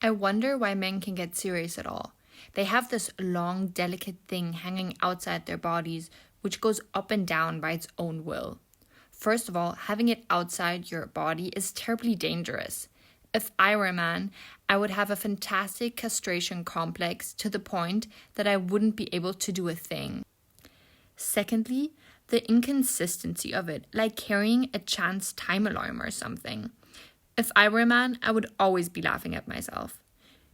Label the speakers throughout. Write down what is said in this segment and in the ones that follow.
Speaker 1: I wonder why men can get serious at all. They have this long, delicate thing hanging outside their bodies, which goes up and down by its own will. First of all, having it outside your body is terribly dangerous. If I were a man, I would have a fantastic castration complex to the point that I wouldn't be able to do a thing. Secondly, the inconsistency of it, like carrying a chance time alarm or something. If I were a man, I would always be laughing at myself.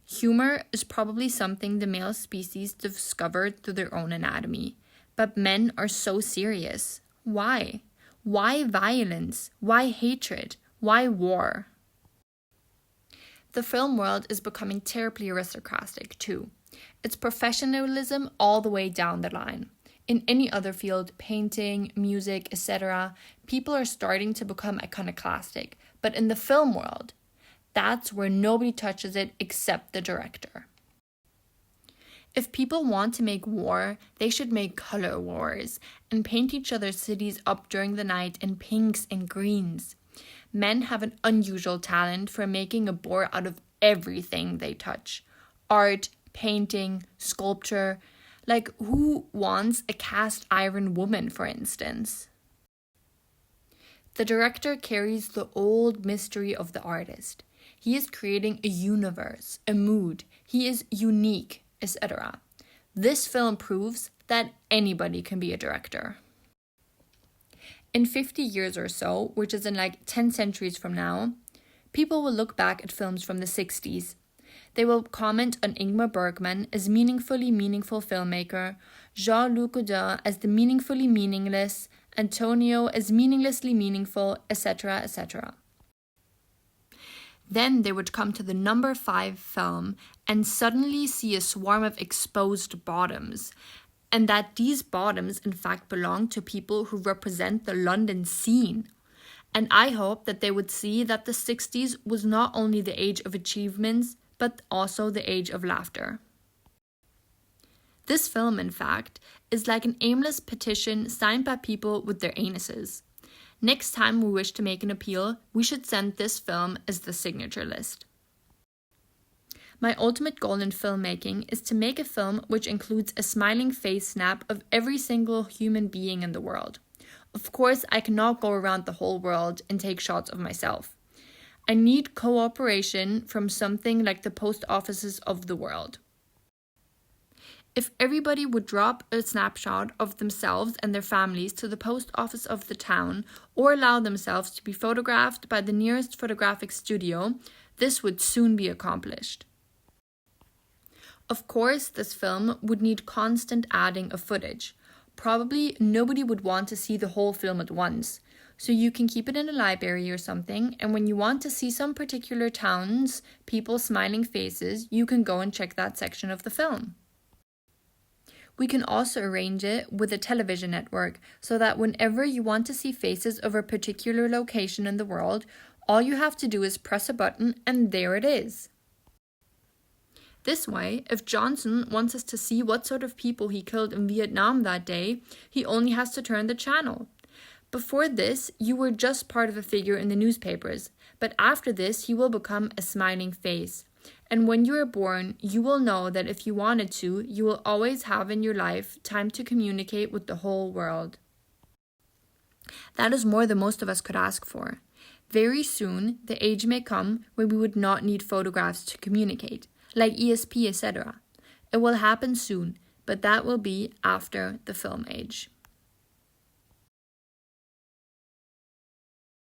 Speaker 1: Humor is probably something the male species discovered through their own anatomy. But men are so serious. Why? Why violence? Why hatred? Why war? The film world is becoming terribly aristocratic too. It's professionalism all the way down the line. In any other field, painting, music, etc., people are starting to become iconoclastic. But in the film world, that's where nobody touches it except the director. If people want to make war, they should make color wars and paint each other's cities up during the night in pinks and greens. Men have an unusual talent for making a bore out of everything they touch. Art, painting, sculpture. Like, who wants a cast iron woman, for instance? The director carries the old mystery of the artist. He is creating a universe, a mood. He is unique, etc. This film proves that anybody can be a director. In 50 years or so, which is in like 10 centuries from now, people will look back at films from the 60s. They will comment on Ingmar Bergman as meaningfully meaningful filmmaker, Jean-Luc Godard as the meaningfully meaningless, Antonio as meaninglessly meaningful, etc., etc. Then they would come to the number 5 film and suddenly see a swarm of exposed bottoms, and that these bottoms in fact belong to people who represent the London scene. And I hope that they would see that the 60s was not only the age of achievements, but also the age of laughter. This film, in fact, is like an aimless petition signed by people with their anuses. Next time we wish to make an appeal, we should send this film as the signature list. My ultimate goal in filmmaking is to make a film which includes a smiling face snap of every single human being in the world. Of course, I cannot go around the whole world and take shots of myself. I need cooperation from something like the post offices of the world. If everybody would drop a snapshot of themselves and their families to the post office of the town or allow themselves to be photographed by the nearest photographic studio, this would soon be accomplished. Of course, this film would need constant adding of footage. Probably nobody would want to see the whole film at once, so you can keep it in a library or something, and when you want to see some particular towns, people's smiling faces, you can go and check that section of the film. We can also arrange it with a television network so that whenever you want to see faces of a particular location in the world, all you have to do is press a button and there it is. This way, if Johnson wants us to see what sort of people he killed in Vietnam that day, he only has to turn the channel. Before this, you were just part of a figure in the newspapers, but after this, you will become a smiling face. And when you are born, you will know that if you wanted to, you will always have in your life time to communicate with the whole world. That is more than most of us could ask for. Very soon, the age may come when we would not need photographs to communicate, like ESP, etc. It will happen soon, but that will be after the film age.